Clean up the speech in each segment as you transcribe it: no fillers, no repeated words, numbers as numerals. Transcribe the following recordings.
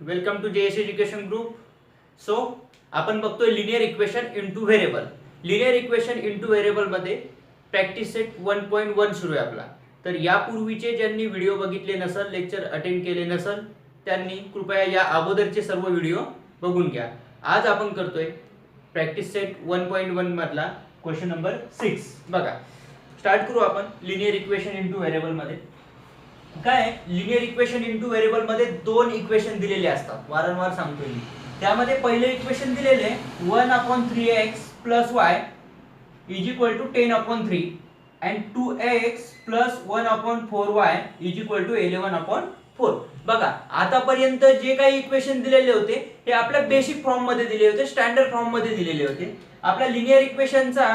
Welcome to JS education group. So आपण बघतोय linear equation in two variable. Linear equation in two variable मध्ये practice set 1.1 सुरू आहे आपला. तर यापूर्वीचे ज्यांनी व्हिडिओ बघितले नसल, लेक्चर अटेंड केले नसल, त्यांनी कृपया या अगोदरचे सर्व व्हिडिओ बघून घ्या. आज आपण करतोय प्रॅक्टिस सेट 1.1 मधला क्वेश्चन नंबर 6. बघा, स्टार्ट करू आपण लिनियर इक्वेशन इनटू व्हेरिएबल मध्ये. काय लिनियर इक्वेशन इनटू व्हेरिएबल मध्ये दोन इक्वेशन दिलेले असतात. वारंवार सांगतोय मी. त्यामध्ये पहिले इक्वेशन दिलेले 1/3x + y = 10/3 and 2x + 1/4y = 11/4. बघा, आतापर्यंत जे काही इक्वेशन दिलेले होते हे आपल्या बेसिक फॉर्म मध्ये दिले होते, स्टँडर्ड फॉर्म मध्ये दिलेले होते. आपल्या लिनियर इक्वेशनचा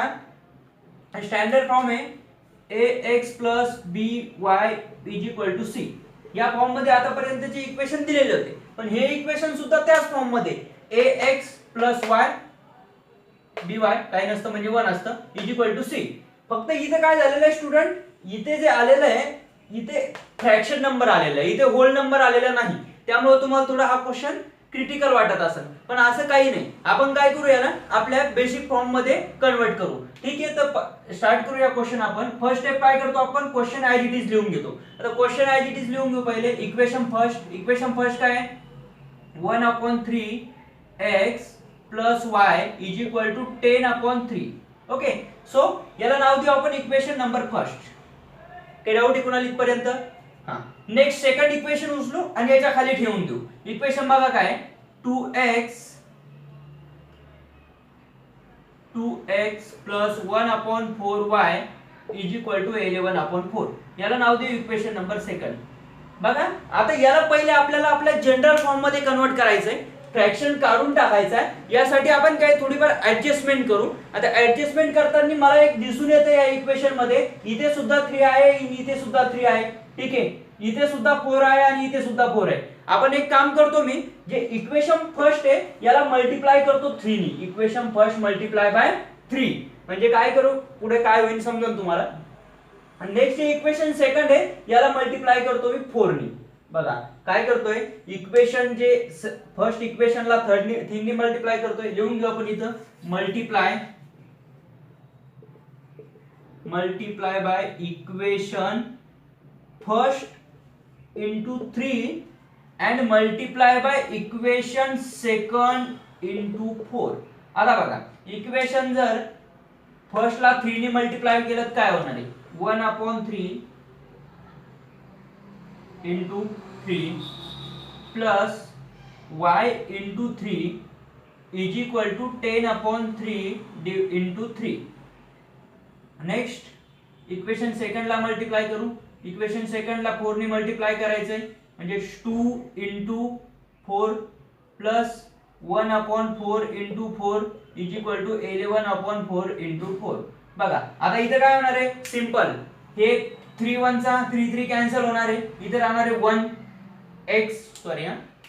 स्टँडर्ड फॉर्म आहे ax + by = c. या फॉर्म मध्ये आतापर्यंतचे इक्वेशन दिलेले होते, पण हे इक्वेशन सुद्धा त्याच फॉर्म मध्ये ax + y by काय नसतं म्हणजे 1 असतं = c. फक्त इथे काय झालेलं आहे स्टुडंट, इथे जे आलेलं आहे इथे फ्रॅक्शन नंबर आलेला आहे, इथे होल नंबर आलेला नाही. त्यामुळे तुम्हाला थोडा हा क्वेश्चन क्रिटिकल वाटत असेल, पण असं काही नाही. आपण काय करू याला आपल्या बेसिक फॉर्म मध्ये कन्वर्ट करू. ठीक आहे, तर स्टार्ट करूया क्वेश्चन. आपण फर्स्ट स्टेप काय करतो, आपण क्वेश्चन ॲज इट इज लिहून घेतो. आता क्वेश्चन ॲज इट इज लिहून घेऊ. पहिले इक्वेशन फर्स्ट काय आहे 1/3x + y = 10/3. ओके, सो याला नाव देऊ आपण इक्वेशन नंबर फर्स्ट. काही डाऊट आहे कुणाला इथपर्यंत? हा, नेक्स्ट सेकंड इक्वेशन उचलू आणि याच्या खाली ठेवून देऊ. इक्वेशन बघा काय 2x + 1/4y = 11/4. याला नाव देऊ इक्वेशन नंबर सेकंड. बघा, आता याला पहिले आपल्याला आपल्या जनरल फॉर्म मध्ये कन्वर्ट करायचंय, फ्रॅक्शन काढून टाकायचं आहे. यासाठी आपण काय थोडीफार ऍडजस्टमेंट करू. आता ऍडजस्टमेंट करताना मला एक दिसून येतं या इक्वेशन मध्ये इथे सुद्धा 3 आहे, इथे सुद्धा 3 आहे. ठीक आहे, इथे सुद्धा 4 आहे आणि इथे सुद्धा 4 आहे. आपण एक काम करतो, मी जे इक्वेशन फर्स्ट आहे याला मल्टिप्लाय करतो 3 नी. इक्वेशन फर्स्ट मल्टिप्लाय बाय 3 म्हणजे काय करू, पुढे काय होईल समजेल तुम्हाला. नेक्स्ट इक्वेशन सेकंड आहे याला मल्टिप्लाय करतो मी 4 नी. बघा काय करतोय, इक्वेशन जे फर्स्ट इक्वेशनला 3 नी मल्टिप्लाय करतोय. लिहून घेऊ आपण इथं multiply by equation first into 3 and multiply by equation second into 4. आता बघा, इक्वेशन जर फर्स्टला 3 नी मल्टिप्लाय केलं काय होणार आहे 1/3 into 3 plus y into 3 = 10/3 into 3. Next equation सेकंडला मल्टिप्लाय करू. इक्वेशन सेकंडला 4 नी मल्टिप्लाय करायचंय म्हणजे 2 इंटू 4 प्लस 1/4 इंटू 4 = 11/4 इंटू 4. बघा, आता इथे काय होणार आहे सिंपल, हे 3 1 चा 3 3 कॅन्सल होणार आहे. इथे राहणार आहे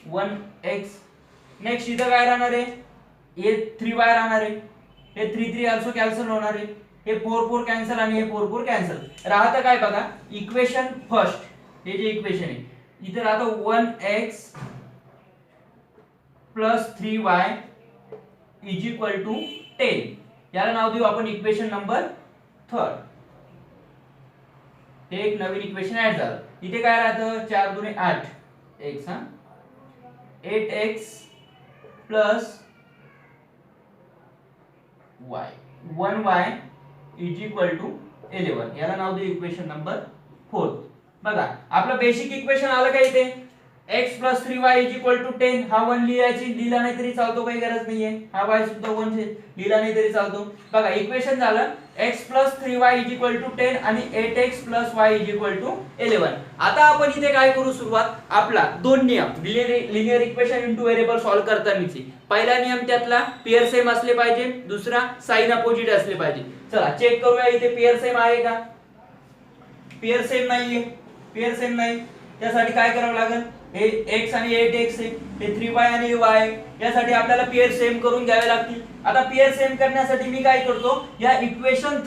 1x. नेक्स्ट इथे काय राहणार आहे, हे 3y राहणार आहे. हे 3 3 आल्सो कॅन्सल होणार आहे. हे 4 4 कॅन्सल आणि हे 4 4 कॅन्सल. राहतं काय बघा, इक्वेशन फर्स्ट हे जे इक्वेशन आहे इथे राहतं 1x + 3y = 10. याला नाव देऊ आपण इक्वेशन नंबर थर्ड. हे एक नवीन इक्वेशन ऍड झालं. इथे काय राहतं 4 2 8 x 8x + y 1y = 11. याला नाव देऊ इक्वेशन नंबर 4. बघा, आपलं बेसिक इक्वेशन आलं का इथे x + 3y = 10. हा 1 लिहिला नाही तरी चालतो, काही गरज नाहीये. हा y सुद्धा 1 लिहिला नाही तरी चालतो. बघा, इक्वेशन झालं x + 3y = 10 आणि 8x + y = 11. आता आपण इथे काय करू, सुरुवात आपला दोन नियम linear equation in two variable solve करतानाची. पहिला नियम त्यातला पेअर सेम असले पाहिजे, दुसरा साइन अपोजिट असले पाहिजे. चला चेक करूया इथे पेअर सेम आहे का. पेअर सेम नाहीये, पेअर सेम नाही. त्यासाठी काय करावं लागेल, हे x आणि 8x आहे, हे 3y आणि y, यासाठी आपल्याला पेअर सेम करून घ्यावे लागतील. आता पेअर सेम करण्यासाठी मी काय करतो, या इक्वेशन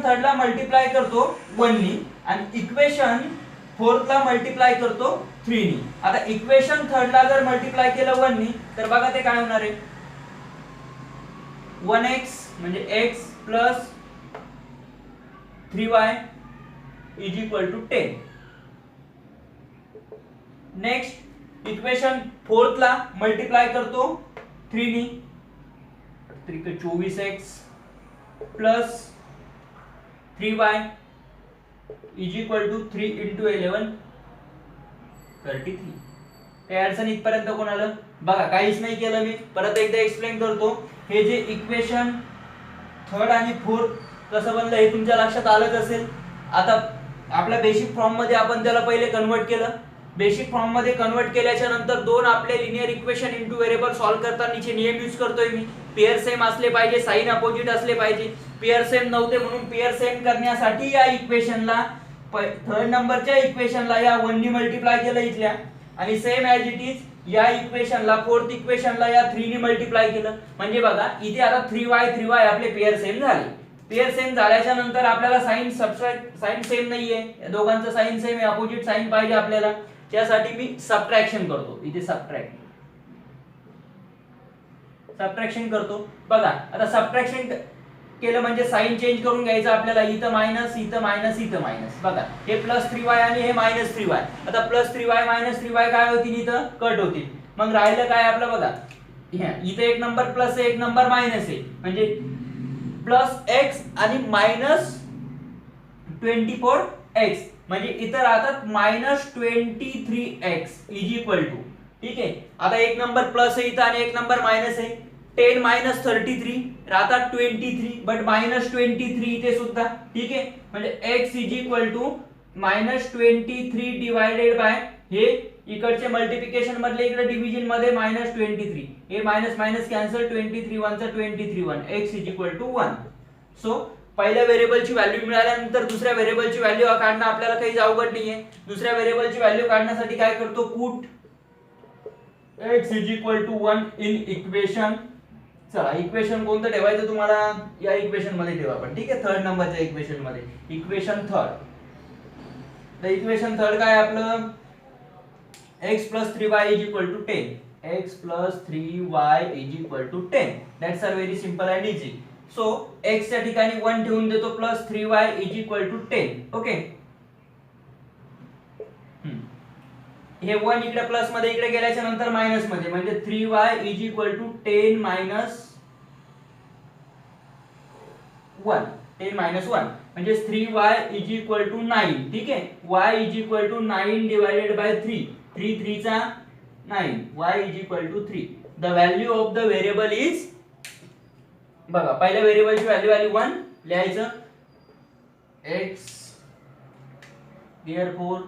थर्डला मल्टिप्लाय करतो 1 नी आणि इक्वेशन फोर्थला मल्टिप्लाय करतो 3 नी. आता इक्वेशन थर्डला जर मल्टिप्लाय केलं 1 नी तर बघा ते काय होणार आहे, 1x म्हणजे x plus 3y is equal to 10. Next equation फोर्थला मल्टिप्लाय करतो 3 नी, 3 के 24x plus 3y is equal to 3 into 11 33. काही अडचण इथपर्यंत कोणाला? बघा काहीच नाही केलं मी, परत एकदा एक्सप्लेन करतो. हे जे इक्वेशन थर्ड आणि फोर्थ कसं बनलं हे तुमच्या लक्षात आलंच असेल. आता आपल्या बेसिक फॉर्म मध्ये आपण त्याला पहिले कन्वर्ट केलं. बेसिक फॉर्म मध्ये कन्वर्ट केल्याच्या नंतर दोन आपले linear equation in two variable solve करतानाचे नियम यूज करतोय मी. पेअर सेम असले पाहिजे, साइन अपोजिट असले पाहिजे. पेअर सेम नव्हते म्हणून पेअर सेम करण्यासाठी या इक्वेशनला थर्ड नंबरच्या इक्वेशनला या 1 नी मल्टिप्लाय केलं इथल्या, आणि सेम ॲज इट इज या इक्वेशनला फोर्थ इक्वेशनला या 3 नी मल्टिप्लाय केलं. म्हणजे बघा इथे आता 3y आपले पेअर सेम झाले. पेअर सेम झाल्याच्या नंतर आपल्याला साइन सबट्रॅक्ट, साइन सेम नाहीये, या दोघांचं साइन सेम आहे, अपोजिट साइन पाहिजे आपल्याला. त्यासाठी मी सबट्रॅक्शन करतो. इथे सबट्रॅक्शन करतो. बघा आता सबट्रॅक्शन केलं म्हणजे साइन चेंज करून घ्यायचं आपल्याला. इथं मायनस, इथं मायनस, इथं मायनस. बघा हे प्लस 3y आणि हे मायनस 3y. आता प्लस 3y मायनस 3y काय होतील, इथं कट होतील. मग राहिलं काय आपलं, बघा इथं एक नंबर प्लस आहे, एक नंबर मायनस आहे, म्हणजे प्लस x आणि मायनस 24x, म्हणजे इथं राहतात minus 23x is equal to. ठीक आहे. आता एक नंबर प्लस आहे इथं आणि एक नंबर मायनस आहे. 10 मायनस 33 राहतात 23, बट मायनस 23 इथे सुद्धा. ठीक आहे. म्हणजे x is equal to minus 23 divided by हे इकडचे मल्टिप्लिकेशन मधले इकडे डिव्हिजन मध्ये मायनस 23. हे मायनस मायनस कॅन्सल, 23 1 चा 23 1, x is equal to 1. So पहिल्या व्हेरिएबलची व्हॅल्यू मिळाल्यानंतर दुसऱ्या व्हेरिएबलची व्हॅल्यू काढणं आपल्याला काही अवघड नाहीये. दुसऱ्या व्हेरिएबलची व्हॅल्यू काढण्यासाठी काय करतो, put x is equal to 1 in equation. चला इक्वेशन कोणतं ठेवायचं तुम्हाला, या इक्वेशन मध्ये ठेवा आपण. ठीक आहे. थर्ड नंबरच्या इक्वेशन मध्ये, इक्वेशन थर्ड. तर इक्वेशन थर्ड काय आपलं, x plus 3y is equal to 10. x plus 3y is equal to 10. That's are very simple and easy. So x च्या ठिकाणी 1 ठेवून देतो, plus 3y is equal to 10. Okay. हे 1 इकडे प्लस मध्ये इकडे गेल्याच्या नंतर मायनस मध्ये, म्हणजे 3y is equal to 10 minus 1. 10 minus 1 म्हणजे 3y is equal to 9. ठीक आहे. y is equal to 9 divided by 3. 3 3 चा 9, y is equal to 3. The value of the variable is, बघा पहिल्या व्हेरिएबलची व्हॅल्यू 1 लिहायचं, x therefore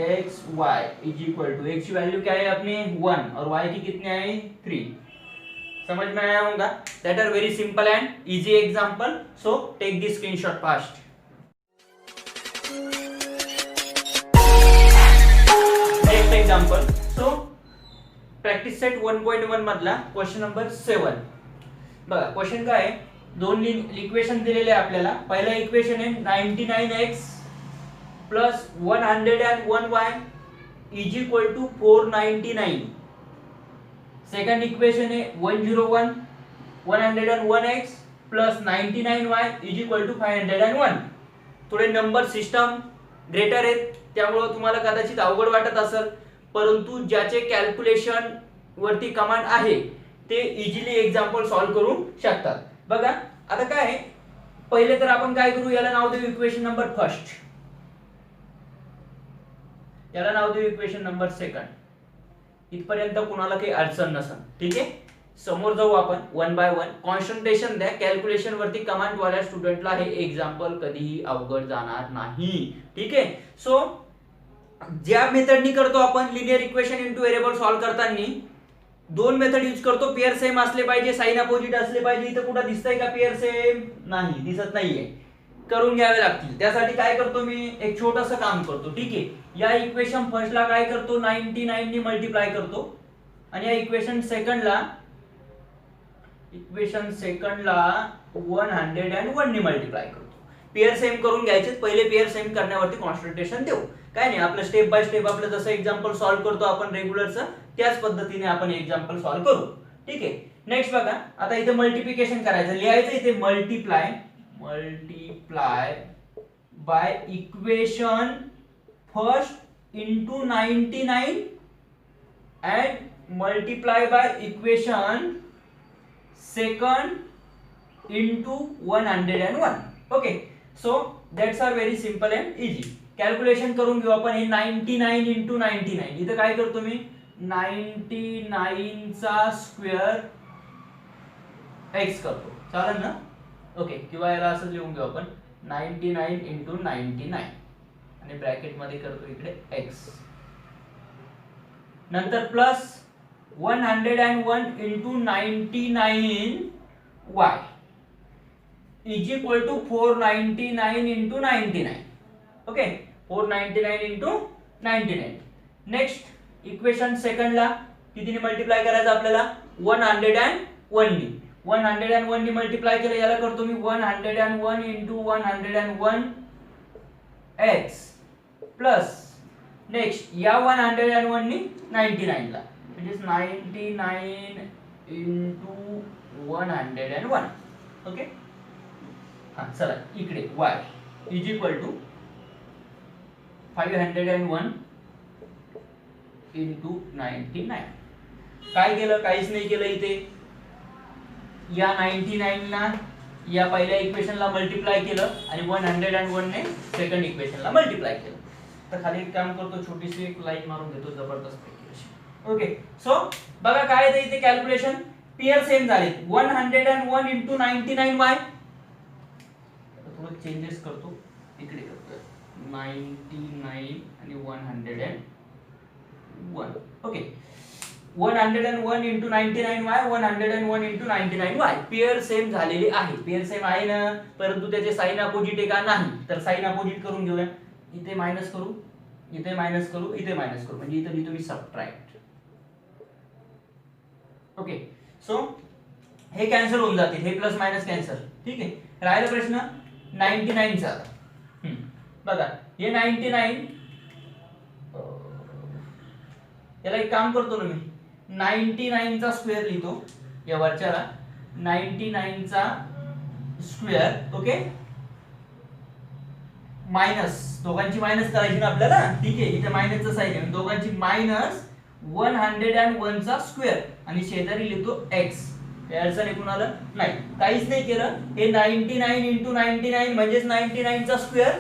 x y is equal to, x की value क्या है अपनी 1 और y की कितनी आई 3. समझ में आया होगा. That are very simple and easy example. So take the screenshot fast. Next example. So practice set 1.1 मधला क्वेश्चन नंबर 7. बघा क्वेश्चन काय आहे, दोन इक्वेशन दिलेले आहे आपल्याला. पहिला इक्वेशन आहे 99x plus 101y is equal to 499. Second equation है 101 101x plus 99y is equal to 501. थोडे नंबर सिस्टम ग्रेटर आहेत त्यामुळे तुम्हाला कदाचित अवघड वाटत असेल, परंतु ज्याचे कॅल्क्युलेशन वरती कमांड आहे ते इझिली एग्जांपल सॉल्व करू शकतात. बघा आता काय आहे, पहिले तर आपण काय करू, याला नाव देऊ इक्वेशन नंबर फर्स्ट, याला नाव देऊ इक्वेशन नंबर सेकंड. इथपर्यंत कुणाला काही अडचण नसेल. ठीक आहे. समोर जाऊ आपण 1 बाय 1. कॉन्सन्ट्रेशन द्या, कॅल्क्युलेशन वरती कमांड वाल्या स्टुडंटला हे एग्जांपल कधीही अवघड जाणार नाही. ठीक आहे. सो ज्या मेथडनी करतो आपण linear equation in two variable solve करताना दोन मेथड यूज करतो. पेअर सेम असले पाहिजे, साइन अपोजिट असले पाहिजे. इथं कुठं दिसतंय का पेअर सेम? नाही, दिसत नाहीये. करून घ्यावे लागतील. त्यासाठी काय करतो मी, एक छोटंसं काम करतो. ठीक आहे. या इक्वेशन फर्स्टला काय करतो 99 नी मल्टिप्लाय करतो आणि या इक्वेशन सेकंडला 101 नी मल्टिप्लाय करतो. पेअर सेम करून घ्यायचे, पहिले पेअर सेम करण्यावरती कॉन्सन्ट्रेशन देऊ. काय नाही, आपलं स्टेप बाय स्टेप आपलं जसं एक्झाम्पल सॉल्व्ह करतो आपण रेग्युलरचं त्याच पद्धतीने आपण एक्झाम्पल सॉल्व्ह करू. ठीक आहे. नेक्स्ट बघा, आता इथे मल्टिप्लिकेशन करायचं, लिहायचं इथे multiply by equation first into 99 and multiply by equation second into 101. Okay, so that's are very simple and easy. Calculation करून घेऊ आपण. हे 99 into 99, इथं काय करतो मी 99 चा स्क्वेअर x करतो, चालेल ना? ओके, किंवा याला असं लिहून घेऊ आपण 99 into 99 आणि ब्रॅकेट मध्ये करतो इकडे x, नंतर plus 101 into 99 y is equal to 499 into 99. Okay, 499 into 99. Next equation सेकंडला कितीने मल्टिप्लाय करायचं आपल्याला 101 नी. 101 नी मल्टिप्लाय केलं, याला करतो मी 101 into 101 x प्लस नेक्स्ट या 101 नी 99 ला, इट इज 99 into 101. ओके, हा चला इकडे y is equal to 501 into 99. काय केलं, काहीच नाही केलं. इथे या 99 ला या पहिल्या इक्वेशनला मल्टिप्लाय केलं आणि 101 ने सेकंड इक्वेशनला मल्टिप्लाय केलं. तर खाली एक काम करतो, छोटीशी एक लाईन मारून घेतो जबरदस्त पैकी. ओके, सो बघा काय आहे इथे कॅल्क्युलेशन पेअर सेम झाले. 101 into 99y, थोडं चेंजेस करतो, इकडे करतो 99 आणि 101. Okay, 101 into 99y 101 into 99y pair same झालेले आहे. पेअर सेम आहे ना, परंतु त्याचे साइन अपोजिट आहे का नाही, तर साइन अपोजिट करून घेऊया. इथे मायनस करू, इथे मायनस करू, इथे मायनस करू, म्हणजे इथे लिहितो मी सबट्रॅक्ट. ओके, सो हे कॅन्सल होऊन जातील, हे प्लस मायनस कॅन्सल. ठीक आहे, राहिला प्रश्न 99 चा. बघा हे 99, याला एक काम करतो ना मी 99 चा स्क्वेअर लिहितो या वरच्याला, 99 चा स्क्वेअर. ओके, मायनस दोघांची मायनस करायची ना आपल्याला. ठीक आहे, इथे मायनसचा साइन आहे, दोघांची मायनस 101 चा स्क्वेअर आणि शेजारी लिहितो x. याचा निघून आलं नाही, काहीच नाही केलं. हे 99 into 99 म्हणजेच 99 चा स्क्वेअर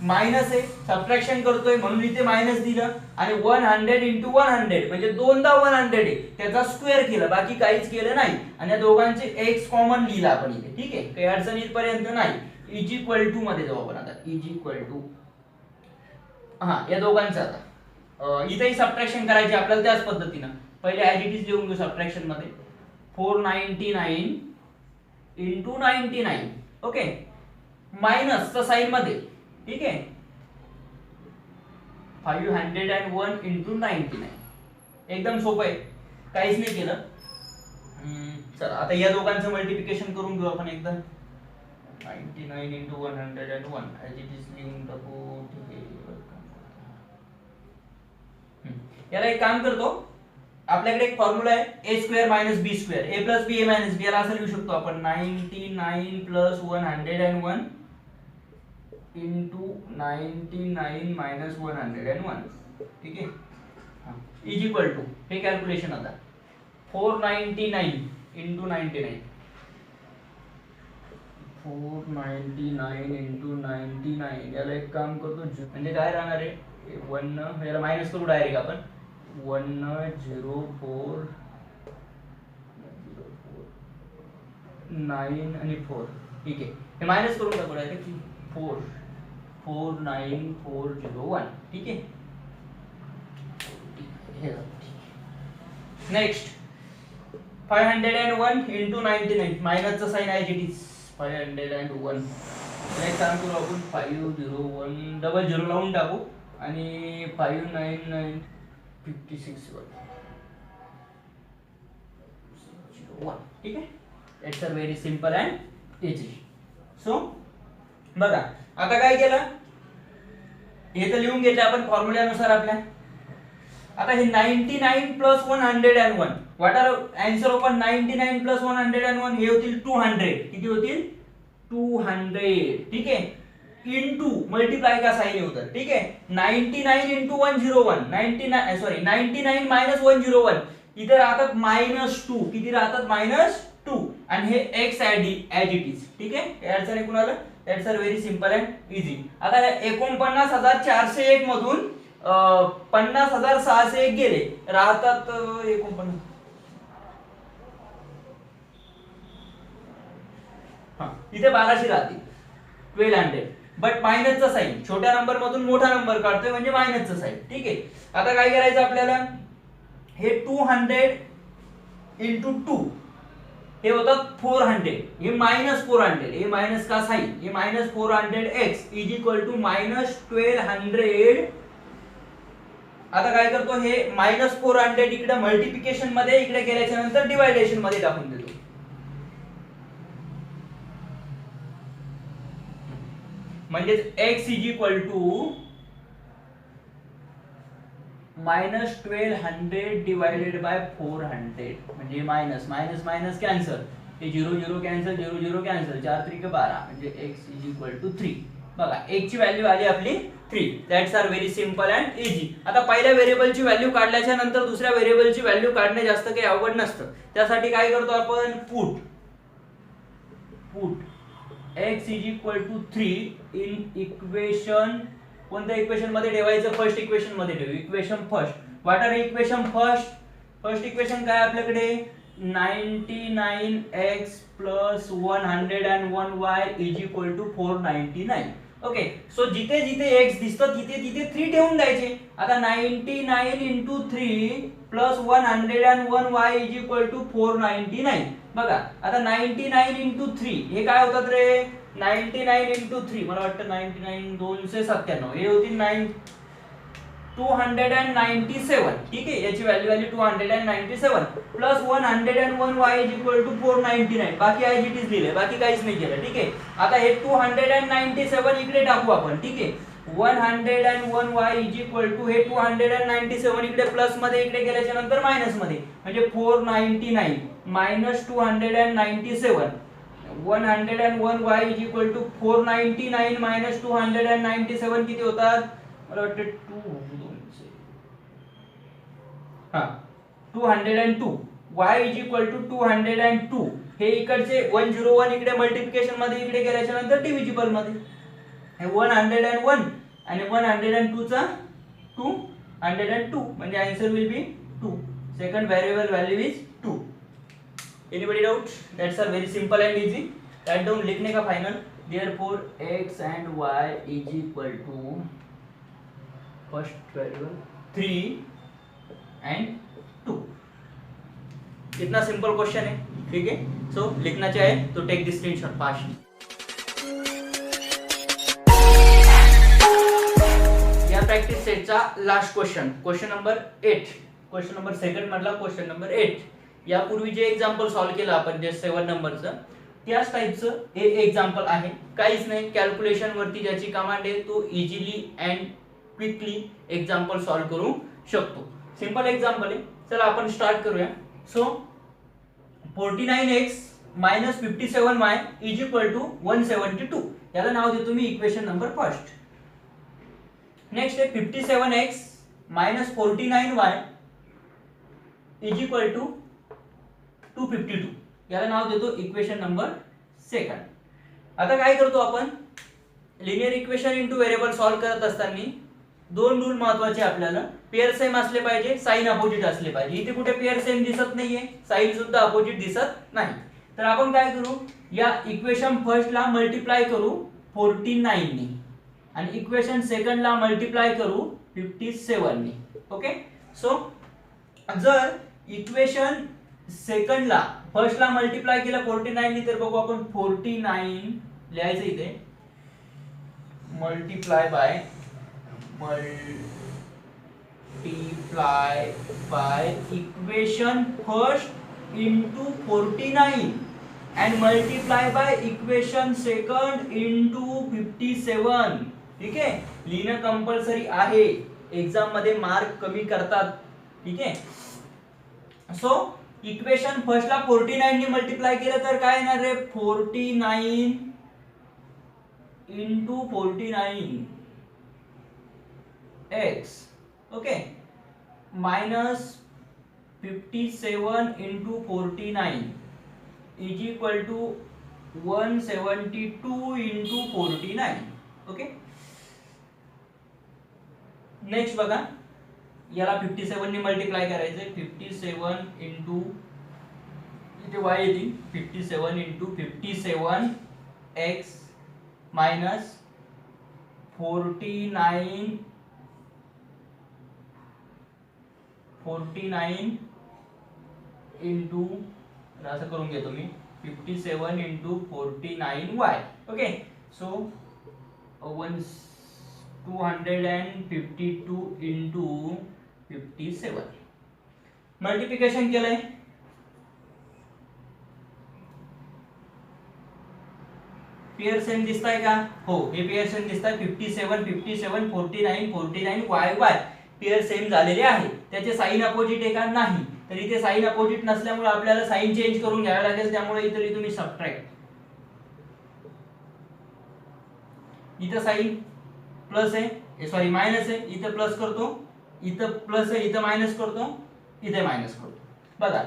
मायनस आहे, सबट्रॅक्शन करतोय म्हणून इथे मायनस दिलं, आणि 100 into 100 म्हणजे दोनदा 100 आहे, त्याचा स्क्वेअर केलं, बाकी काहीच केलं नाही. आणि या दोघांचे x कॉमन लिहिला आपण इथे. ठीक आहे, काही अडचण इथपर्यंत नाही. इज इक्वल टू मध्ये जाऊ आपण आता. इज इक्वल टू, हा या दोघांचं आता इथेही सबट्रॅक्शन करायची आपल्याला त्याच पद्धतीनं. पहिले ऍज इट इज लिहून घेऊ सबट्रॅक्शन मध्ये 499 into 99. ओके, मायनस चा साइन मध्ये. ठीक आहे, 501 into 99. एकदम सोपं आहे, काहीच नाही केलं. चला आता या दोघांचं मल्टिप्लिकेशन करून घेऊ आपण एकदा. 99 into 101 as it is लिहून टाकू. ठीक आहे, याला एक काम करतो, आपल्याकडे एक फॉर्म्युला आहे a square minus b square, a plus b a minus b. याला असं लिहू शकतो आपण 99 प्लस 101 into 99 minus 101. ठीक आहे, इज इक्वल टू, हे कॅल्क्युलेशन आता 499 into 99, 499 into 99. याला एक काम करतो, म्हणजे काय राहणार आहे 1, याला मायनस करू डायरेक्ट आपण 104 9 आणि 4. ठीक आहे, हे मायनस करून टाकू डायरेक्ट 49401. ठीक आहे, नेक्स्ट 501 into 99 मायनसचा साइन आहे इट इज 501. एक काम करू आपण 501 डबल झिरो लावून टाकू आणि 599 56 1. ठीक आहे, it's a very simple and easy. So बघा आता काय केलं, हे तर लिहून घेतलं आपण फॉर्म्युल्यानुसार आपल्या. आता हे 99 plus 101, what R answer open 99 plus 101 हे होतील 200. किती होतील 200. ठीक आहे, इनटू मल्टीप्लाय का साइन होतं. ठीक आहे, 99 इंटू 101, 99 मायनस 101 इथे राहतात -2. किती राहतात -2 आणि हे x ऍज इट इज. ठीक आहे, हे अडचण आहे कुणाला, that's are very simple and easy. आता 49,401 मधून 50,601 गेले, राहतात 49. इथे 1200 राहतील, 1200. बट मायनसचा साइन, छोट्या नंबर मधून मोठा नंबर काढतोय म्हणजे मायनसचा साइन. ठीक आहे, आता काय करायचं आपल्याला, हे 200 इंटू 2 हे होतात 400, हे -400, हे मायनस का साइन, हे -400x इज इक्वल टू -1200. आता काय करतो, हे -400 इकडे मल्टिप्लिकेशन मध्ये, इकडे गेल्याच्या नंतर डिवायडेशन मध्ये टाकून देतो. म्हणजे x is equal to -1200 divided by 400. म्हणजे मायनस मायनस मायनस कॅन्सल, हे 0 0 कॅन्सल, 0 0 कॅन्सल, 4 3 12 म्हणजे x इज इक्वल टू 3. बघा x ची व्हॅल्यू आली आपली 3. That's are very simple and easy. आता पहिल्या व्हेरिएबलची व्हॅल्यू काढल्याच्या नंतर दुसऱ्या व्हेरिएबलची व्हॅल्यू काढणे जास्त काही अवघड नसतं. त्यासाठी काय करतो आपण, put x is equal to 3 in equation, कोणत्या इक्वेशन मध्ये ठेवायचं, फर्स्ट इक्वेशन मध्ये ठेवू. Equation first, what are equation first, first equation काय आपल्याकडे 99x plus 101y is equal to 499. Okay, so जिथे जिथे x दिसतं तिथे तिथे 3 ठेवून द्यायचे. आता 99 into 3 plus 101y is equal to 499. बघा आता 99 इंटू 3 हे काय होतात रे, 99 इंटू 3 मला वाटतं 99 297 हे होतील 297. ठीक आहे, याची व्हॅल्यू आली 297 plus 101y is equal to 499. बाकी ऍज इट इज लिहिले, बाकी काहीच नाही केलं. ठीक आहे, आता हे 297 इकडे टाकू आपण. ठीक आहे, 101y इज इक्वल टू हे 297 इकडे प्लस मध्ये, इकडे गेल्याच्या नंतर मायनस मध्ये, म्हणजे 499 minus 297. 101y is equal to 499 minus 297 किती होतात, मला वाटतं 202. y is equal to 202. हे इकडचे 101 इकडे मल्टिप्लिकेशन मध्ये, इकडे गेल्याच्या नंतर डिव्हिजिबल मध्ये. हे 101 आणि 102 चा 202 म्हणजे answer will be 2. Second variable value is 2. Anybody doubt, that's are very simple and easy. Write down, लिखने का final. Therefore x and y is equal to first variable 3 and 2. इतना सिंपल क्वेश्चन है. ठीक है, सो लिखना चाहे तो take दिस screenshot fast. या प्रॅक्टिस सेटचा last question number 8, question number second मधला क्वेश्चन नंबर 8. यापूर्वी जे एक्झाम्पल सॉल्व्ह केलं आपण, जे 7 नंबरचं, त्याच टाइपचं हे एक्झाम्पल आहे. काहीच नाही, कॅल्क्युलेशन वरती ज्याची कमांड आहे तो easily and quickly example solve करू शकतो. सिंपल एक्झाम्पल आहे. चला आपण स्टार्ट करूया. So 49x minus 57y is equal to 172. याला नाव देतो मी इक्वेशन नंबर फर्स्ट. नेक्स्ट आहे 57x minus 49y is equal to 252. याला नाव देतो इक्वेशन नंबर सेकंड. आता काय करतो आपण, linear equation in two variable solve करत असताना दोन रूल महत्वाचे आपल्याला. पेअर सेम असले पाहिजे, साइन अपोजिट असले पाहिजे. इथे कुठे पेअर सेम दिसत नाहीये, साइन सुद्धा अपोजिट दिसत नाही. तर आपण काय करू, या इक्वेशन फर्स्ट ला मल्टिप्लाय करू 49 नी आणि इक्वेशन सेकंड ला मल्टिप्लाय करू 57 नी. ओके, सो जर इक्वेशन सेकंड ला फर्स्ट ला मल्टिप्लाय केलं 49 नी, तर बघू आपण 49 लिहायचं इथे, multiply by equation first into 49 and multiply by equation second into 57. ठीक आहे, लिहिणं कंपल्सरी आहे, एग्जाम मध्ये मार्क कमी करतात. ठीक आहे, सो इक्वेशन फर्स्ट ला 49 ने मल्टिप्लाय केलं तर काय येणार रे, 49 into 49 x. Okay, minus 57 into 49 is equal to 172 into 49. Okay, next बघा, याला 57 ने मल्टिप्लाय करायचंय. 57 इंटू इथे y येतील, 57 इंटू 57 x मायनस 49 इंटू असं करून घेतो मी, 57 into 49y. Okay, so 252 into 57 multiplication केलंय. पेयर सेम दिसताय का? हो, हे पेयर सेम दिसताय. 57 57 49 49 y पेयर सेम झालेले आहे. त्याचे साइन अपोजिट आहे का? नाही. तर इथे साइन अपोजिट नसल्यामुळे आपल्याला साइन चेंज करून घ्यावे लागेल. त्यामुळे इथे तुम्ही सबट्रॅक्ट, इथे साइन प्लस आहे, सॉरी मायनस आहे, इथे प्लस करतो, इथे प्लस आहे, इथे मायनस करतो, इथे मायनस करतो. बघा,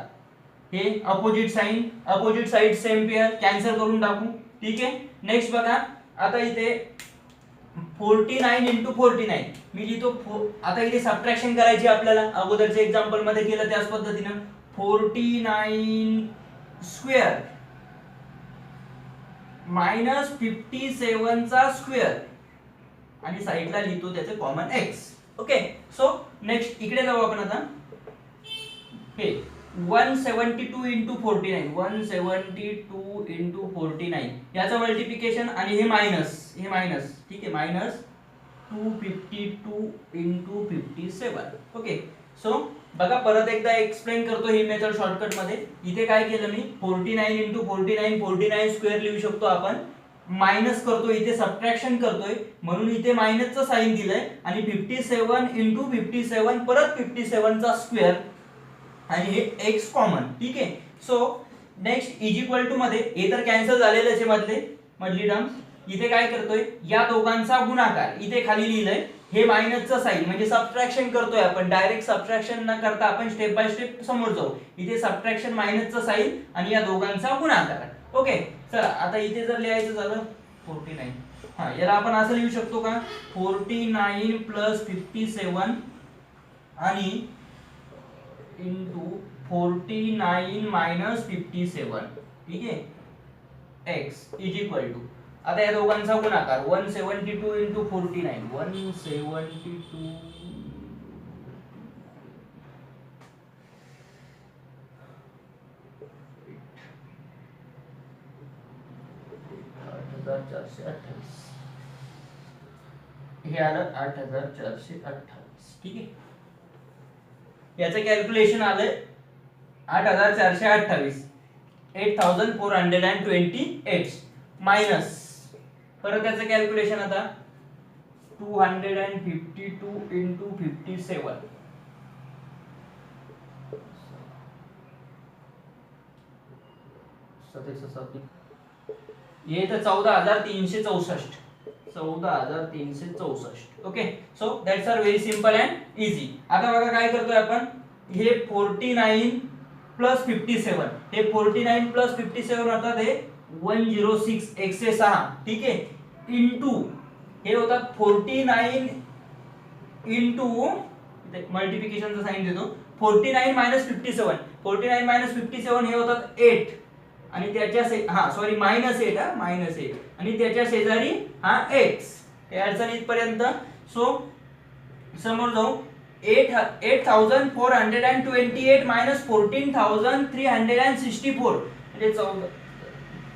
हे opposite sign, opposite side same pair, cancel करून टाकू. ठीक आहे, नेक्स्ट बघा, आता इथे 49 इंटू 49 मी लिहितो. आता इथे सबट्रॅक्शन करायची आपल्याला, अगोदरच्या एक्झाम्पल मध्ये केलं त्याच पद्धतीनं. 49 स्क्वेअर मायनस 57 चा स्क्वेअर आणि साइडला लिहितो त्याचे common x. Okay, so next इकडे जाऊ आपण आता. हे 172 इंटू 49 172 इंटू 49 याचं मल्टिप्लिकेशन आणि हे मायनस, हे मायनस. ठीक आहे, मायनस 252 इंटू 57. ओके, सो बघा, परत एकदा एक्सप्लेन करतो ही मेथड शॉर्टकट मध्ये. इथे काय केलं मी, 49 इंटू 49 49 स्क्वेअर लिहू शकतो आपण, मायनस करतो, इथे सबट्रॅक्शन करतोय म्हणून इथे मायनसचं साइन दिलंय, आणि 57 इंटू 57 परत 57 चा स्क्वेअर आणि हे x कॉमन. ठीक आहे, so next is equal to मध्ये हे तर कॅन्सल झालेलं आहे मधली टर्म. इथे काय करतोय, या दोघांचा गुणाकार इथे खाली लिहिलंय, हे मायनसचं साइन म्हणजे सबट्रॅक्शन करतोय आपण. डायरेक्ट सबट्रॅक्शन न करता आपण स्टेप बाय स्टेप समोर जाऊ. इथे सबट्रॅक्शन मायनसचं साइन आणि या दोघांचा गुणाकार. ओके, चला आता इथे जर लिहायचं झालं 49, हा याला आपण असं लिहू शकतो का, 49 प्लस 57 आणि इंटू 49 मायनस 57. ठीक आहे, x इज इक्वल टू, आता या दोघांचा गुणाकार 172 इंटू 49 172 8428, हे आलं 8428. ठीक आहे, याचं कॅल्क्युलेशन आलंय 8428, 8428 मायनस, परत त्याचं कॅल्क्युलेशन आता 252 इंटू 57 ये तर 14364. 14364. Okay, so that's are very simple and easy. आता बघा काय करतोय आपण, हे 49 प्लस 57, हे 49 प्लस 57 होतात हे 106 106. ठीक आहे, इंटू हे होतात 49 इंटू, मल्टिप्लिकेशनचा साइन देतो, 49 मायनस 57, 49 मायनस 57 हे होतात 8 आणि त्याच्या सॉरी मायनस 8, हा मायनस 8 आणि त्याच्या शेजारी हा x. हे अडचण इथपर्यंत. सो समोर जाऊ, 8428 मायनस 14364 म्हणजे 14,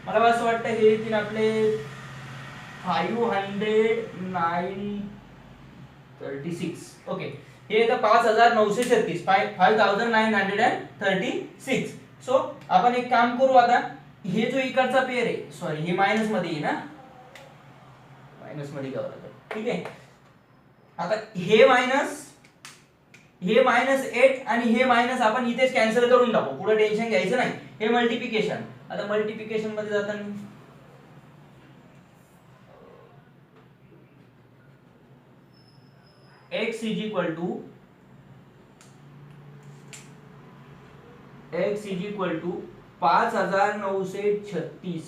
मला असं वाटतं हे येतील आपले 5936. ओके, हे येतं 5936, 5936. सो आपण एक काम करू आता, हे जो इकडचा पेयर आहे, सॉरी हे मायनस मध्ये आहे ना, मायनस मध्ये घ्यावं लागेल, ठीक आहे. आता हे मायनस 8 आणि हे मायनस आपण इथेच कॅन्सल करून टाकू, पुढे टेन्शन घ्यायचं नाही. हे मल्टिप्लिकेशन, आता मल्टिप्लिकेशन मध्ये जाताना x is equal to 5936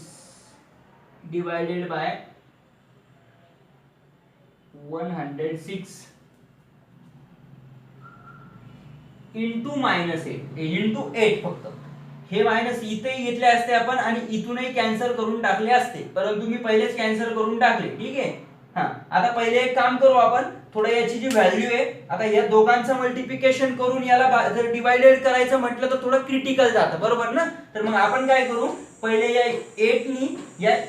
divided by 106 into -8 फक्त. हे मायनस इथेही घेतले असते आपण आणि इथूनही कॅन्सल करून टाकले असते, परंतु मी पहिलेच कॅन्सल करून टाकले, ठीक आहे. हा, आता पहिले एक काम करू आपण, थोडं याची जी व्हॅल्यू आहे, आता या दोघांचं मल्टिप्लिकेशन करून याला जर डिवाइडेड करायचं म्हटलं तर थोडं क्रिटिकल जातं, बरोबर ना. तर मग आपण काय करू, पहिले या 8 नी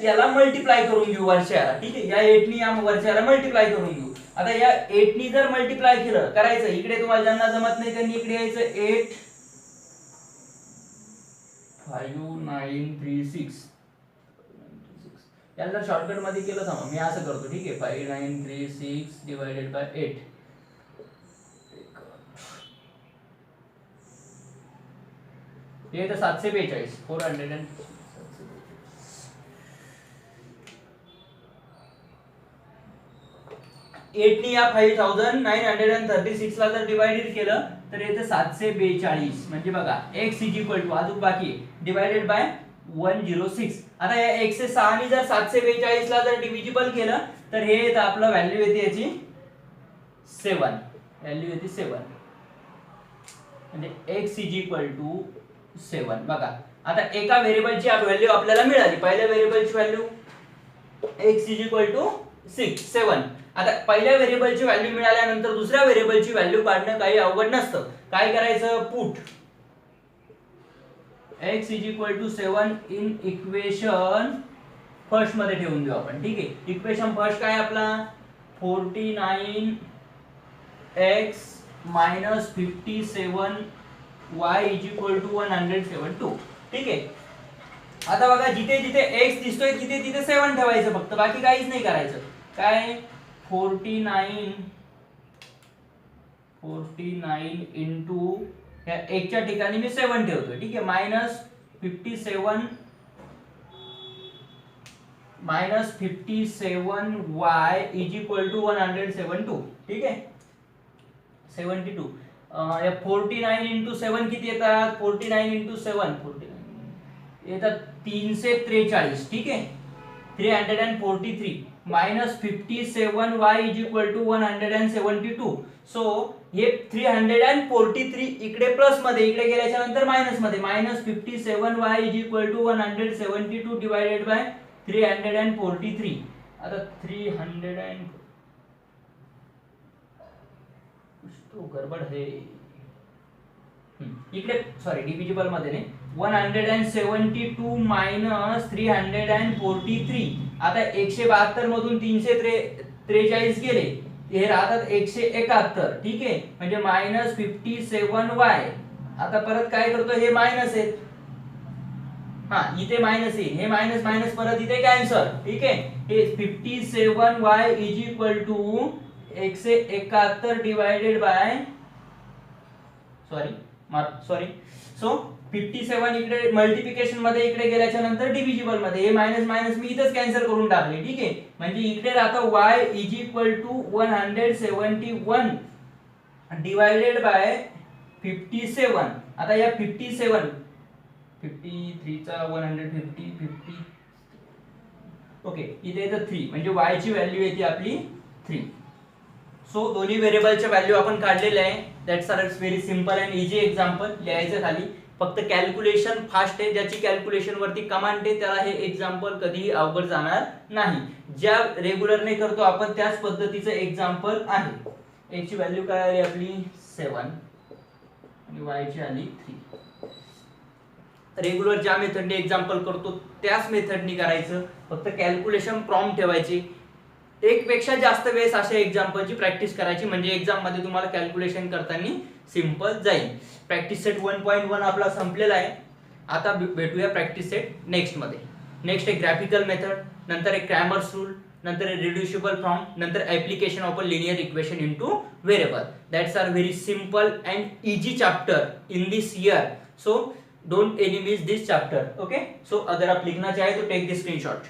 याला मल्टिप्लाय करून घेऊ वरच्याला, ठीक आहे. या 8 नी या वरच्याला मल्टिप्लाय करून घेऊ. आता या 8 नी जर मल्टिप्लाय केलं करायचं, इकडे तुम्हाला ज्यांना जमत नाही त्यांनी इकडे यायचं. 8 5936 याला शॉर्टकट मध्ये केलं थांबा, मी असं करतो, ठीक आहे. 5936 डिवाइडेड बाय 8, हे तर 742 400 8 नी या 5936 ला जर डिवाइडेड केलं तर येतं 742, म्हणजे बघा x इज इक्वल टू अजून बाकी डिवाइडेड बाय 106. आता या 106 नी जर 742 ला जर डिव्हिजिबल केलं तर हे येतं आपलं व्हॅल्यू येते याची 7, व्हॅल्यू येते 7, म्हणजे x इज इक्वल टू 7. बघा आता एका व्हेरिएबलची व्हॅल्यू आपल्याला मिळाली, पहिल्या व्हेरिएबलची value x is equal to 7. आता पहिल्या व्हेरिएबलची व्हॅल्यू मिळाल्यानंतर दुसऱ्या व्हेरिएबलची व्हॅल्यू काढणं काही अवघड नसतं. काय करायचं, put x is equal to 7 in equation first मध्ये ठेवून देऊ आपण, ठीक आहे. इक्वेशन फर्स्ट काय आपला 49x minus 57y is equal to 172, ठीक आहे. आता बघा जिथे जिथे x दिसतोय तिथे तिथे 7 ठेवायचं फक्त, बाकी काहीच नाही करायचं. काय 49 इंटू या 1 च्या ठिकाणी मी 7 ठेवतोय, ठीक आहे. Minus 57y is equal to 172, ठीक आहे. 72 या 49 इंटू 7 किती येतात, 49 इंटू 7 येतात 343, ठीक आहे. 343 minus 57y is equal to 172. So हे 343 इकडे प्लस मध्ये, इकडे गेल्याच्या नंतर मायनस मध्ये, minus 57y is equal to 172 divided by 343. आता 300 तो गडबड है इकडे, सॉरी डिव्हिजिबल मध्ये नाही, 172 मायनस 343. आता 172 मधून 343 गेले, हे राहतात 171, ठीक आहे. म्हणजे मायनस 57y. आता परत काय करतो, हे मायनस आहे, हा इथे मायनस आहे, हे मायनस मायनस परत इथे कॅन्सल, ठीक आहे. हे 57y is equal to 171 divided by sorry so 57 इकडे मल्टिप्लिकेशन मध्ये इकडे गेल्याच्या नंतर डिव्हिजिबल मध्ये, हे मायनस मायनस मी इथेच कॅन्सल करून टाकले, ठीक आहे. म्हणजे इकडे राहतं y is equal to 171 divided by 57. आता या 53 चा 150 ओके, इथे येतं 3, म्हणजे y ची व्हॅल्यू येते आपली 3. सो दोन्ही व्हेरिएबलच्या व्हॅल्यू आपण काढलेल्या आहे. That's are very simple and easy example. लिहायचं खाली, फक्त कॅल्क्युलेशन फास्ट आहे, ज्याची कॅल्क्युलेशन वरती कमांड आहे त्याला हे एक्झाम्पल कधीही अवघड जाणार नाही. ज्या रेग्युलरने करतो आपण त्याच पद्धतीचं एक्झाम्पल आहे. x ची व्हॅल्यू काय आली आपली 7 आणि y ची आली 3. रेग्युलर ज्या मेथडने एक्झाम्पल करतो त्याच मेथडने करायचं, फक्त कॅल्क्युलेशन प्रॉम्प्ट ठेवायची. एक पेक्षा जास्त वेळेस अशा एक्झाम्पलची प्रॅक्टिस करायची, म्हणजे एक्झाम मध्ये तुम्हाला कॅल्क्युलेशन करताना सिंपल जाईल. प्रॅक्टिस सेट 1.1 आपला संपलेला आहे. आता भेटूया प्रॅक्टिस सेट नेक्स्ट मध्ये. नेक्स्ट आहे ग्राफिकल मेथड, नंतर आहे क्रॅमर्स रूल, नंतर आहे रिड्युसिबल फॉर्म, नंतर application of a linear equation in two variable. That's are very simple and easy chapter in this year. So don't any miss this chapter. Okay, so अगर आप लिखना चाहे तो टेक दिस स्क्रीनशॉट.